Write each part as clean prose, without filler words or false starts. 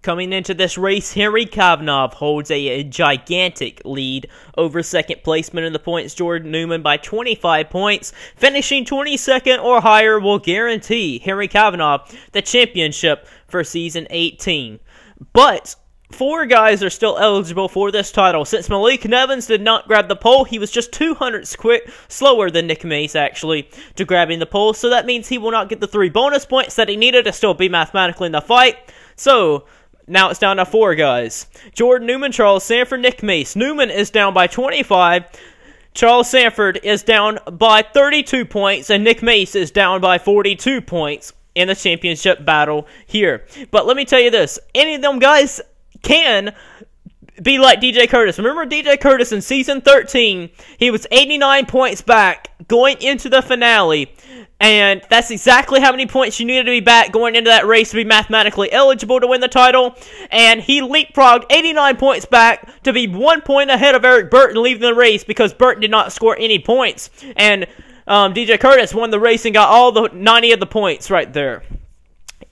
Coming into this race, Henry Cavanaugh holds a gigantic lead over second placeman in the points, Jordan Newman, by 25 points. Finishing 22nd or higher will guarantee Henry Cavanaugh the championship for Season 18. But 4 guys are still eligible for this title. Since Malik Nevins did not grab the pole, he was just 200ths slower than Nick Mace, actually, to grabbing the pole. So that means he will not get the 3 bonus points that he needed to still be mathematically in the fight. So now it's down to 4 guys. Jordan Newman, Charles Sanford, Nick Mace. Newman is down by 25. Charles Sanford is down by 32 points. And Nick Mace is down by 42 points in the championship battle here. But let me tell you this. Any of them guys can be like DJ Curtis. Remember DJ Curtis in Season 13? He was 89 points back going into the finale. And that's exactly how many points you needed to be back going into that race to be mathematically eligible to win the title. And he leapfrogged 89 points back to be 1 point ahead of Eric Burton leaving the race because Burton did not score any points. And DJ Curtis won the race and got all the 90 of the points right there.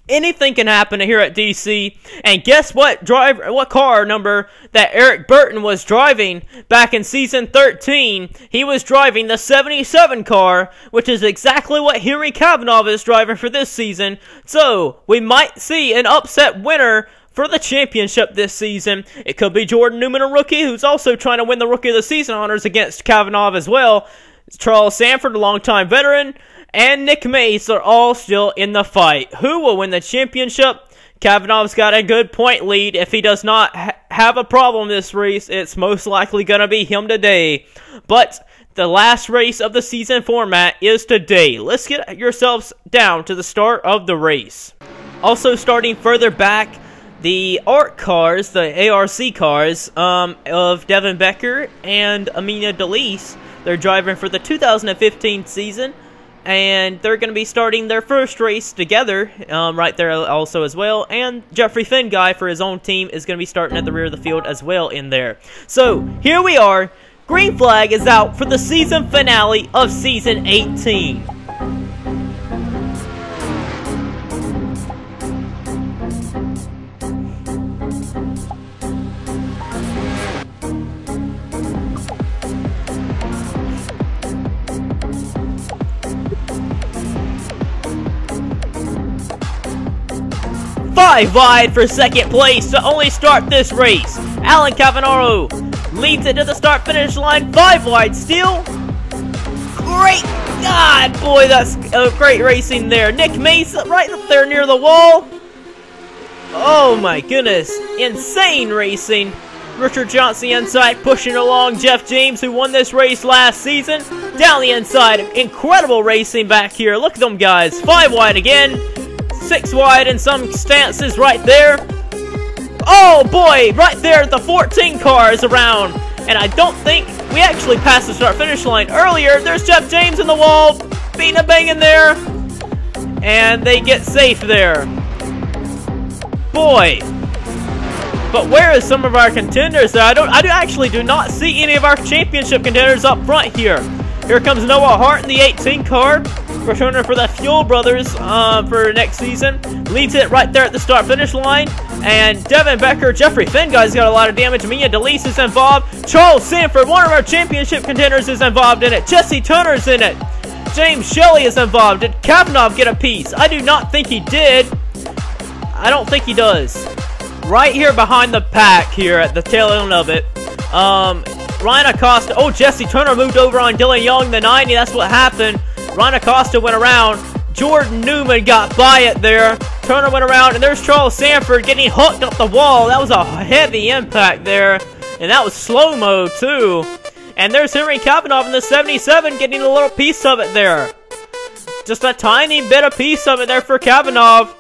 Anything can happen here at DC, and guess what what car number that Eric Burton was driving back in Season 13? He was driving the 77 car, which is exactly what Henry Cavanaugh is driving for this season. So, we might see an upset winner for the championship this season. It could be Jordan Newman, a rookie, who's also trying to win the Rookie of the Season honors against Cavanaugh as well. Charles Sanford, a longtime veteran, and Nick Mace are all still in the fight. Who will win the championship? Cavanaugh's got a good point lead. If he does not have a problem this race, it's most likely going to be him today. But the last race of the season format is today. Let's get yourselves down to the start of the race. Also starting further back, the ARC cars, the ARC cars of Devin Becker and Amelia DeLise. They're driving for the 2015 season. And they're going to be starting their first race together right there also as well. And Jeffrey Finn guy for his own team is going to be starting at the rear of the field as well in there. So, here we are. Green flag is out for the season finale of Season 18. Five wide for second place to only start this race. Alan Cavanaugh leads it to the start-finish line. 5 wide still. Great God, boy, that's great racing there. Nick Mace right up there near the wall. Oh my goodness, insane racing. Richard Johnson inside pushing along Jeff James, who won this race last season. Down the inside, incredible racing back here. Look at them guys. 5 wide again. 6 wide in some stances right there. Oh boy, right there the 14 car is around. And I don't think we actually passed the start-finish line earlier. There's Jeff James in the wall, beating a bang in there. And they get safe there. Boy. But where is some of our contenders there? I actually do not see any of our championship contenders up front here. Here comes Noah Hart in the 18 car. Returner for the Fuel Brothers for next season. Leads it right there at the start-finish line. And Devin Becker, Jeffrey Finn guy's got a lot of damage. Mia DeLise is involved. Charles Sanford, one of our championship contenders, is involved in it. Jesse Turner's in it. James Shelley is involved. Did Cavanaugh get a piece? I do not think he did. I don't think he does. Right here behind the pack here at the tail end of it. Ryan Acosta. Oh, Jesse Turner moved over on Dylan Young, the 90. That's what happened. Ryan Acosta went around. Jordan Newman got by it there. Turner went around, and there's Charles Sanford getting hooked up the wall. That was a heavy impact there. And that was slow-mo, too. And there's Henry Cavanaugh in the 77 getting a little piece of it there. Just a tiny bit of piece of it there for Cavanaugh.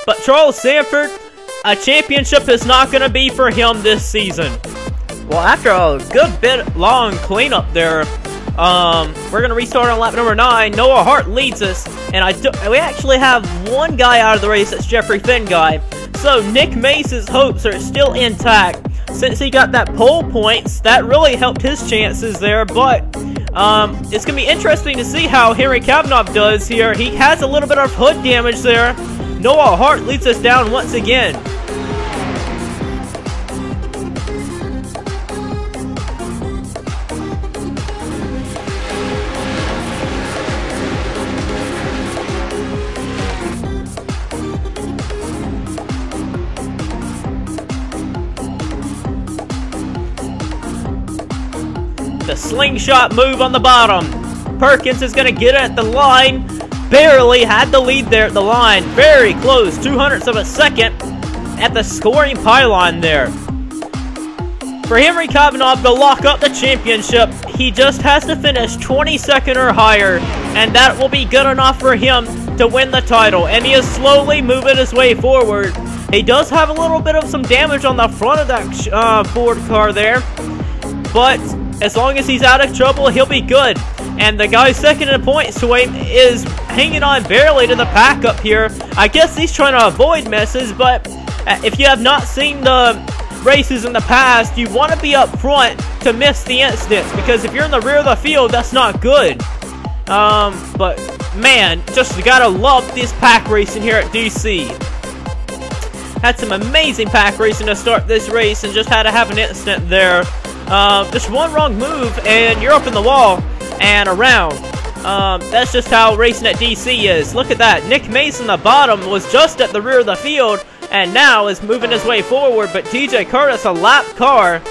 But Charles Sanford, a championship is not going to be for him this season. Well, after a good bit long cleanup there, we're going to restart on lap number 9. Noah Hart leads us, and we actually have one guy out of the race. That's Jeffrey Finn guy. So Nick Mace's hopes are still intact. Since he got that pole points, that really helped his chances there, but it's going to be interesting to see how Henry Cavanaugh does here. He has a little bit of hood damage there. Noah Hart leads us down once again. The slingshot move on the bottom. Perkins is going to get it at the line. Barely had the lead there at the line. Very close. 200ths of a second at the scoring pylon there. For Henry Cavanaugh to lock up the championship, he just has to finish 22nd or higher, and that will be good enough for him to win the title. And he is slowly moving his way forward. He does have a little bit of some damage on the front of that Ford car there, but as long as he's out of trouble, he'll be good. And the guy second in the points to him is hanging on barely to the pack up here. I guess he's trying to avoid messes, but if you have not seen the races in the past, you want to be up front to miss the incidents, because if you're in the rear of the field, that's not good. But man, just gotta love this pack racing here at DC. Had some amazing pack racing to start this race, and just had to have an incident there. Just one wrong move and you're up in the wall and around. That's just how racing at DC is. Look at that. Nick Mason, the bottom, was just at the rear of the field and now is moving his way forward. But DJ Curtis, a lap car,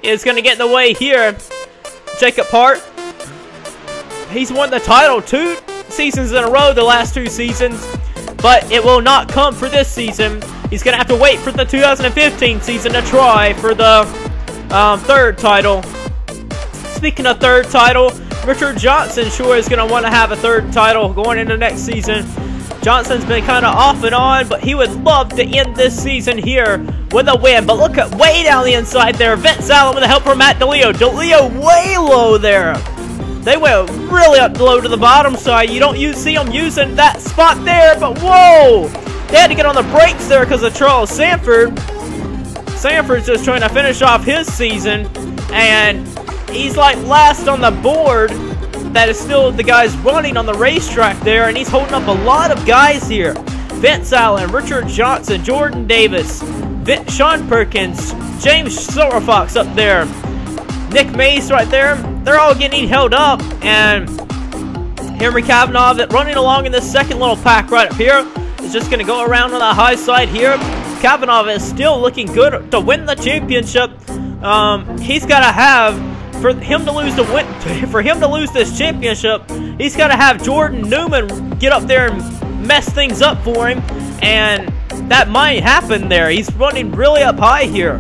is going to get in the way here. Jacob Hart, he's won the title 2 seasons in a row, the last 2 seasons. But it will not come for this season. He's going to have to wait for the 2015 season to try for the 3rd title. Speaking of 3rd title, Richard Johnson sure is going to want to have a 3rd title going into next season. Johnson's been kind of off and on, but he would love to end this season here with a win. But look at way down the inside there. Vince Allen with the help from Matt DeLeo. DeLeo way low there. They went really up low to the bottom side. You don't see them using that spot there, but whoa! They had to get on the brakes there because of Charles Sanford. Sanford's just trying to finish off his season, and he's like last on the board. That is still the guys running on the racetrack there, and he's holding up a lot of guys here. Vince Allen, Richard Johnson, Jordan Davis, Sean Perkins, James Silverfox up there, Nick Mace right there. They're all getting held up, and Henry Cavanaugh running along in this second little pack right up here is just going to go around on the high side here. Cavanaugh is still looking good to win the championship. He's got to have, for him to lose this championship, he's got to have Jordan Newman get up there and mess things up for him, and that might happen there. He's running really up high here.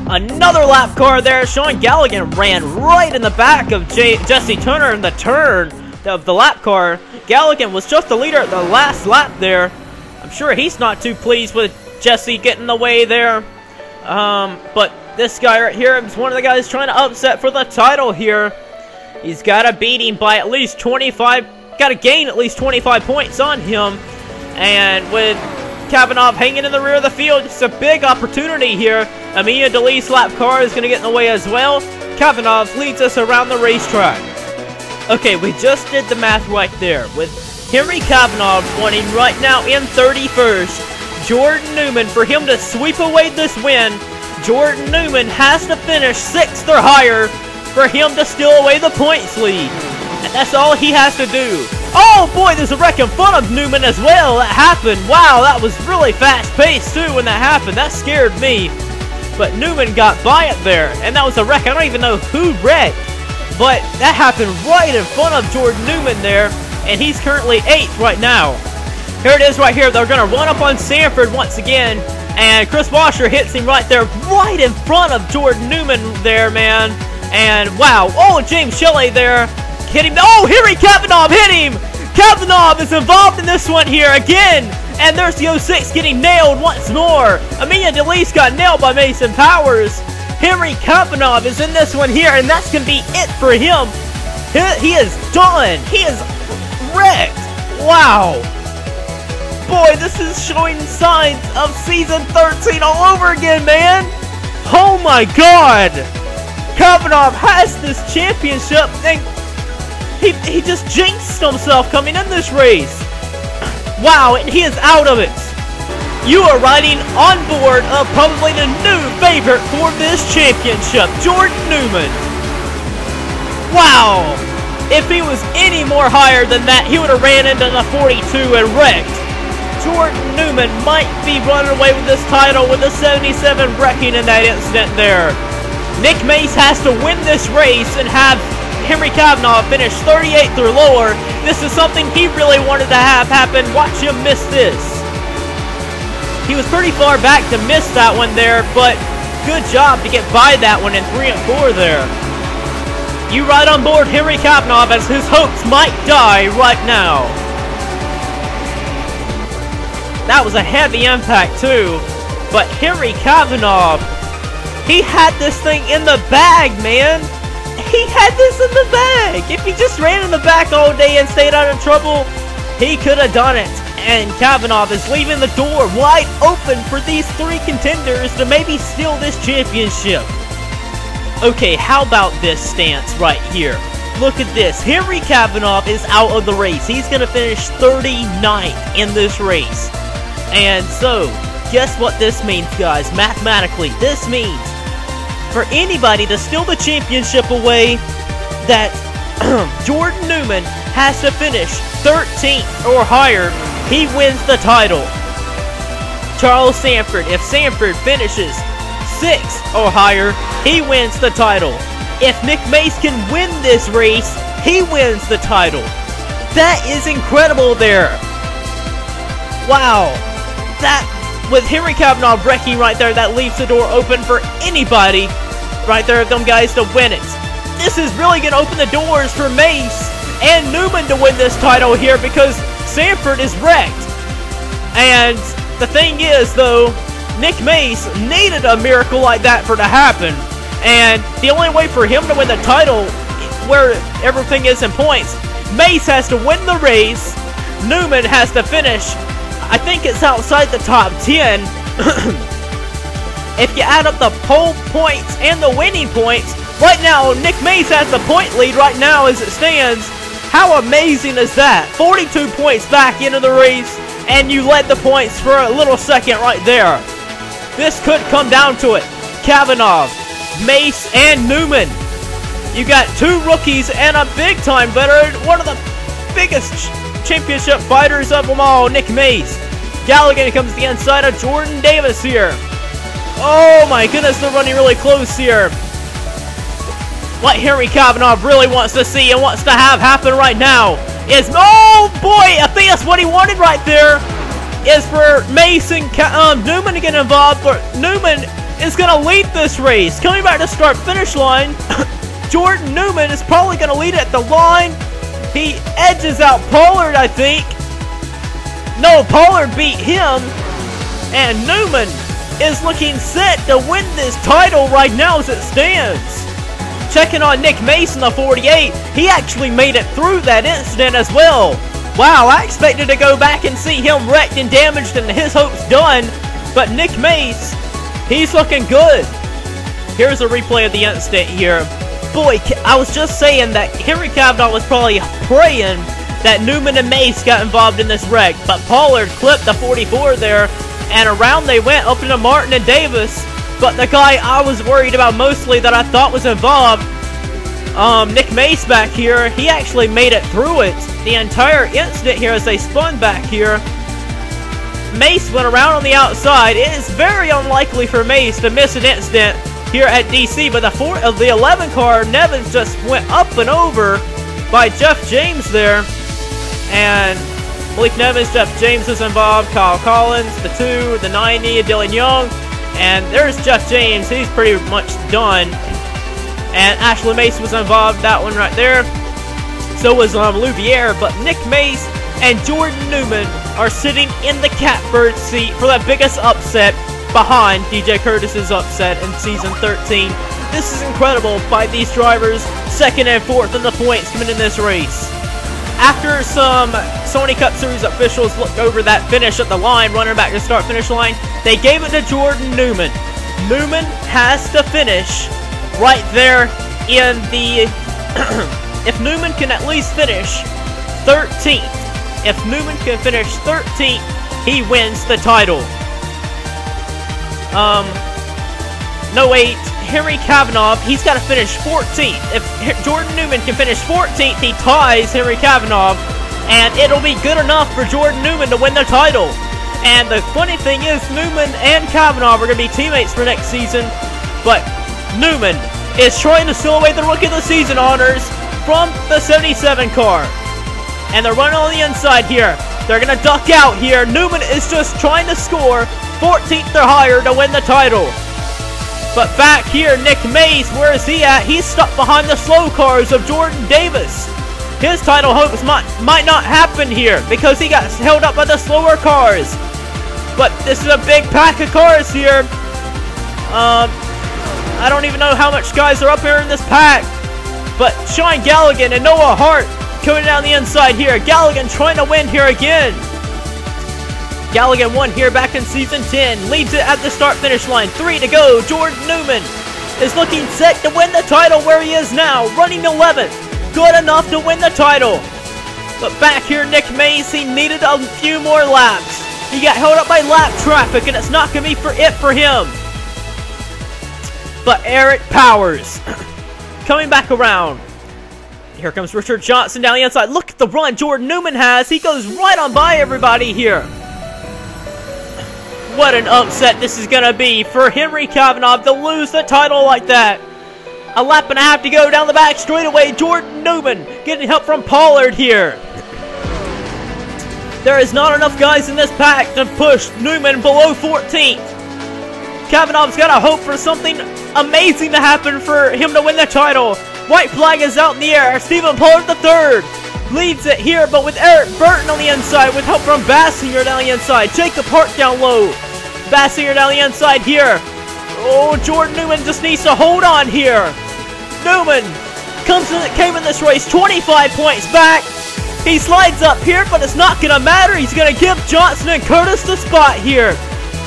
Another lap car there. Sean Galligan ran right in the back of Jesse Turner in the turn of the lap car. Galligan was just the leader at the last lap there. I'm sure he's not too pleased with Jesse getting in the way there. But this guy right here is one of the guys trying to upset for the title here. He's got to beat him by at least 25. Got to gain at least 25 points on him. And with Cavanaugh hanging in the rear of the field, it's a big opportunity here. Amia DeLee's lap car is going to get in the way as well. Cavanaugh leads us around the racetrack. Okay, we just did the math right there. With Henry Cavanaugh running right now in 31st. Jordan Newman, for him to sweep away this win, Jordan Newman has to finish 6th or higher for him to steal away the points lead. And that's all he has to do. Oh boy, there's a wreck in front of Newman as well. That happened. Wow, that was really fast-paced too when that happened. That scared me. But Newman got by it there, and that was a wreck. I don't even know who wrecked, but that happened right in front of Jordan Newman there, and he's currently 8th right now. Here it is right here. They're going to run up on Sanford once again, and Chris Washer hits him right there, right in front of Jordan Newman there, man. And wow, oh, James Shelley there hit him. Oh, Henry Cavanaugh hit him. Cavanaugh is involved in this one here again. And there's the 06 getting nailed once more. Amelia DeLeese got nailed by Mason Powers. Henry Cavanaugh is in this one here, and that's going to be it for him. He is done. He is wrecked. Wow. Boy, this is showing signs of season 13 all over again, man. Oh my God. Cavanaugh has this championship, and he just jinxed himself coming in this race. Wow, and he is out of it. You are riding on board of probably the new favorite for this championship, Jordan Newman. Wow. If he was any more higher than that, he would have ran into the 42 and wrecked. Jordan Newman might be running away with this title with the 77 wrecking in that incident there. Nick Mace has to win this race and have Henry Cavanaugh finish 38th or lower. This is something he really wanted to have happen. Watch him miss this. He was pretty far back to miss that one there, but good job to get by that one in 3 and 4 there. You ride on board Henry Cavanaugh as his hopes might die right now. That was a heavy impact too, but Henry Cavanaugh, he had this thing in the bag, man. He had this in the bag. If he just ran in the back all day and stayed out of trouble, he could have done it. And Cavanaugh is leaving the door wide open for these 3 contenders to maybe steal this championship. Okay, how about this stance right here? Look at this. Henry Cavanaugh is out of the race. He's going to finish 39th in this race. And so, guess what this means, guys? Mathematically, this means for anybody to steal the championship away, that Jordan Newman has to finish 13th or higher. He wins the title. Charles Sanford, if Sanford finishes 6th or higher, he wins the title. If Nick Mace can win this race, he wins the title. That is incredible there. Wow. That, with Henry Cavanaugh wrecking right there, that leaves the door open for anybody right there, them guys, to win it. This is really going to open the doors for Mace and Newman to win this title here, because Sanford is wrecked. And the thing is, though, Nick Mace needed a miracle like that for it to happen. And the only way for him to win the title, where everything is in points, Mace has to win the race, Newman has to finish, I think it's outside the top 10. If you add up the pole points and the winning points, right now, Nick Mace has the point lead right now as it stands. How amazing is that? 42 points back into the race, and you led the points for a little second right there. This could come down to it. Cavanaugh, Mace, and Newman. You got 2 rookies and a big-time veteran, one of the biggest championship fighters of them all, Nick Mace. Gallagher comes to the inside of Jordan Davis here. Oh my goodness, they're running really close here. What Henry Cavanaugh really wants to see and wants to have happen right now is, oh boy, I think that's what he wanted right there, is for Mace and Newman to get involved, but Newman is going to lead this race. Coming back to start-finish line, Jordan Newman is probably going to lead at the line. He edges out Pollard, I think. No, Pollard beat him, and Newman is looking set to win this title right now as it stands. Checking on Nick Mace in the 48, he actually made it through that incident as well. Wow, I expected to go back and see him wrecked and damaged and his hopes done, but Nick Mace, he's looking good. Here's a replay of the incident here. Boy, I was just saying that Henry Cavanaugh was probably praying that Newman and Mace got involved in this wreck, but Pollard clipped the 44 there, and around they went up into Martin and Davis. But the guy I was worried about mostly, that I thought was involved, Nick Mace back here, he actually made it through it. The entire incident here as they spun back here. Mace went around on the outside. It is very unlikely for Mace to miss an incident here at DC, but the 11 car, Nevins just went up and over by Jeff James there. And Malik Nevins, Jeff James is involved, Kyle Collins, the 2, the 90, Dylan Young, and there's Jeff James, he's pretty much done. And Ashley Mace was involved, that one right there. So was Louvier, but Nick Mace and Jordan Newman are sitting in the catbird seat for the biggest upset behind DJ Curtis's upset in Season 13. This is incredible by these drivers, 2nd and 4th in the points coming in this race. After some Sony Cup Series officials looked over that finish at the line, running back to start-finish line, they gave it to Jordan Newman. Newman has to finish right there in the... if Newman can at least finish 13th, if Newman can finish 13th, he wins the title. No, wait. Henry Cavanaugh, he's got to finish 14th. If Jordan Newman can finish 14th, he ties Henry Cavanaugh, and it'll be good enough for Jordan Newman to win the title. And the funny thing is, Newman and Cavanaugh are going to be teammates for next season, but Newman is trying to steal away the Rookie of the Season honors from the 77 car. And they're running on the inside here. They're going to duck out here. Newman is just trying to score 14th or higher to win the title. But back here, Nick Mays, where is he at? He's stuck behind the slow cars of Jordan Davis. His title hopes might not happen here because he got held up by the slower cars. But this is a big pack of cars here. I don't even know how much guys are up here in this pack. But Sean Galligan and Noah Hart coming down the inside here. Galligan trying to win here again. Galligan won here back in Season 10. Leads it at the start-finish line. 3 to go. Jordan Newman is looking set to win the title where he is now. Running 11th. Good enough to win the title. But back here, Nick Mays, he needed a few more laps. He got held up by lap traffic, and it's not going to be for him. But Eric Powers coming back around. Here comes Richard Johnson down the inside. Look at the run Jordan Newman has. He goes right on by everybody here. What an upset this is going to be for Henry Cavanaugh to lose the title like that. A lap and a half to go down the back straightaway. Jordan Newman getting help from Pollard here. There is not enough guys in this pack to push Newman below 14th. Cavanaugh's got to hope for something amazing to happen for him to win the title. White flag is out in the air. Stephen Pollard III leads it here, but with Eric Burton on the inside, with help from Bassinger down the inside. Jacob Hart down low. Bassinger down the inside here. Oh, Jordan Newman just needs to hold on here. Newman came in this race 25 points back. He slides up here, but it's not going to matter. He's going to give Johnson and Curtis the spot here.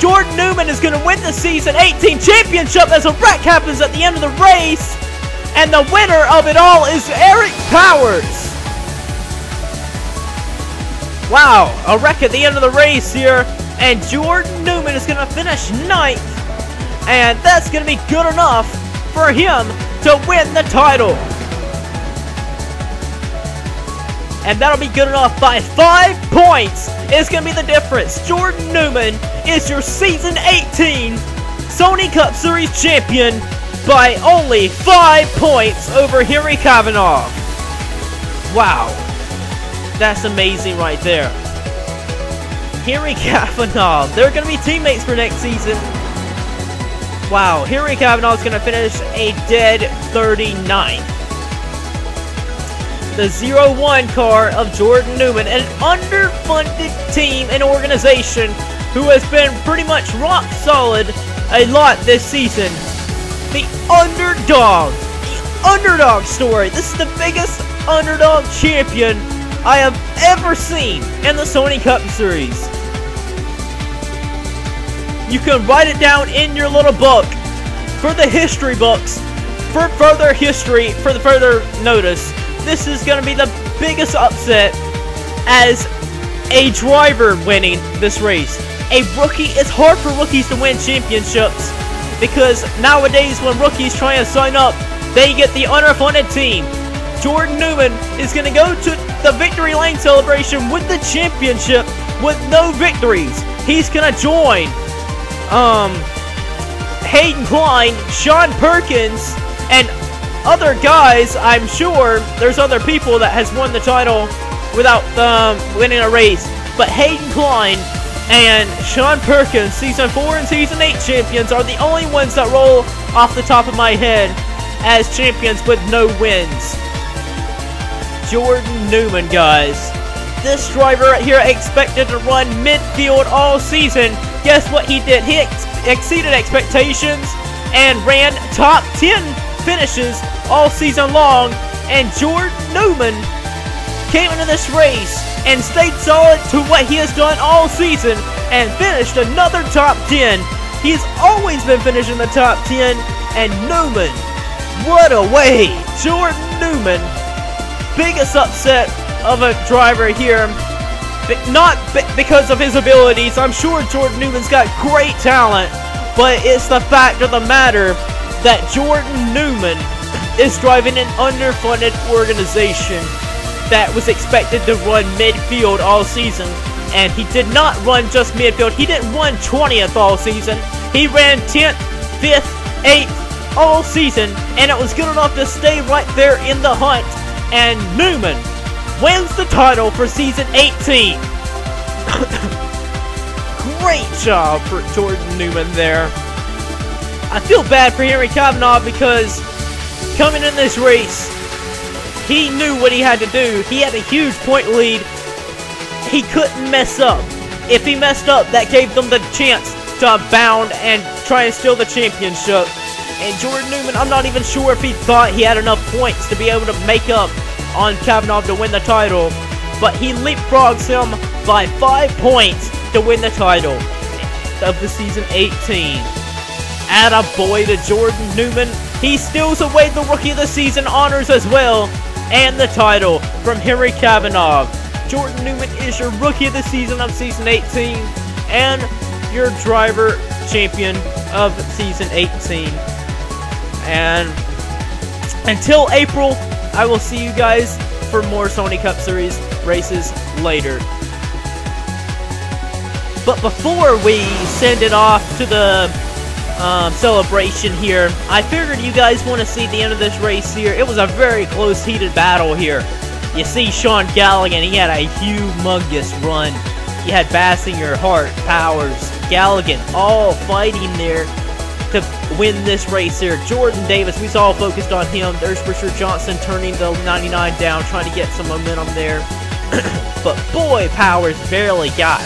Jordan Newman is going to win the Season 18 championship as a wreck happens at the end of the race. And the winner of it all is Eric Powers. Wow, a wreck at the end of the race here. And Jordan Newman is going to finish 9th. And that's going to be good enough for him to win the title. And that'll be good enough by 5 points. It's going to be the difference. Jordan Newman is your Season 18 Sony Cup Series champion by only 5 points over Henry Cavanaugh. Wow. That's amazing right there. Henry Cavanaugh. They're going to be teammates for next season. Wow. Henry Cavanaugh is going to finish a dead 39th. The 0-1 car of Jordan Newman, an underfunded team and organization who has been pretty much rock solid a lot this season. The underdog story. This is the biggest underdog champion I have ever seen in the Sony Cup Series. You can write it down in your little book for the history books, for further history, for the further notice. This is going to be the biggest upset as a driver winning this race. A rookie, it's hard for rookies to win championships because nowadays when rookies try to sign up, they get the underfunded team. Jordan Newman is going to go to the victory lane celebration with the championship with no victories. He's going to join Hayden Klein, Sean Perkins, and other guys. I'm sure there's other people that has won the title without winning a race. But Hayden Klein and Sean Perkins, Season 4 and Season 8 champions, are the only ones that roll off the top of my head as champions with no wins. Jordan Newman, guys. This driver right here expected to run midfield all season. Guess what he did? He exceeded expectations and ran top 10 finishes all season long. And Jordan Newman came into this race and stayed solid to what he has done all season and finished another top 10. He's always been finishing the top 10. And Newman, what a way! Jordan Newman, biggest upset of a driver here, but not because of his abilities. I'm sure Jordan Newman's got great talent, but it's the fact of the matter that Jordan Newman is driving an underfunded organization that was expected to run midfield all season, and he did not run just midfield. He didn't run 20th all season. He ran 10th, 5th, 8th, all season, and it was good enough to stay right there in the hunt. And Newman wins the title for season 18. Great job for Jordan Newman there. I feel bad for Henry Cavanaugh because coming in this race, he knew what he had to do. He had a huge point lead. He couldn't mess up. If he messed up, that gave them the chance to bound and try and steal the championship. And Jordan Newman, I'm not even sure if he thought he had enough points to be able to make up on Cavanaugh to win the title. But he leapfrogs him by 5 points to win the title of the season 18. Attaboy to Jordan Newman. He steals away the Rookie of the Season honors as well, and the title from Henry Cavanaugh. Jordan Newman is your Rookie of the Season of season 18, and your driver champion of season 18. And until April, I will see you guys for more Sony Cup Series races later. But before we send it off to the celebration here, I figured you guys want to see the end of this race here. It was a very close, heated battle here. You see Sean Galligan, he had a humongous run. You had Bassinger, Hart, Powers, Galligan, all fighting there to win this race here. Jordan Davis, we all focused on him. There's for sure Johnson turning the 99 down, trying to get some momentum there. But boy, Powers barely got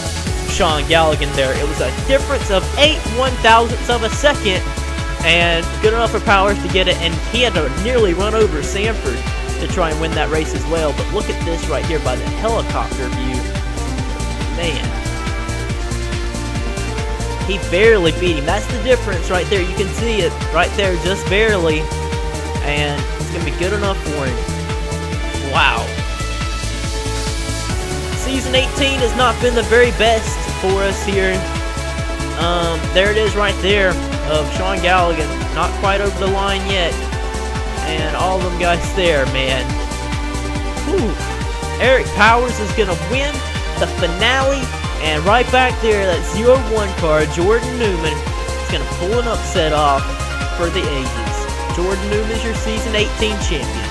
Sean Galligan there. It was a difference of 8 1,000ths of a second, and good enough for Powers to get it, and he had to nearly run over Sanford to try and win that race as well. But look at this right here by the helicopter view. Man, he barely beat him. That's the difference right there. You can see it right there, just barely, and it's gonna be good enough for him. Wow. Season 18 has not been the very best for us here. There it is right there of Sean Galligan. Not quite over the line yet. And all of them guys there, man. Whew. Eric Powers is going to win the finale. And right back there, that 0-1 car, Jordan Newman, is going to pull an upset off for the ages. Jordan Newman is your season 18 champion.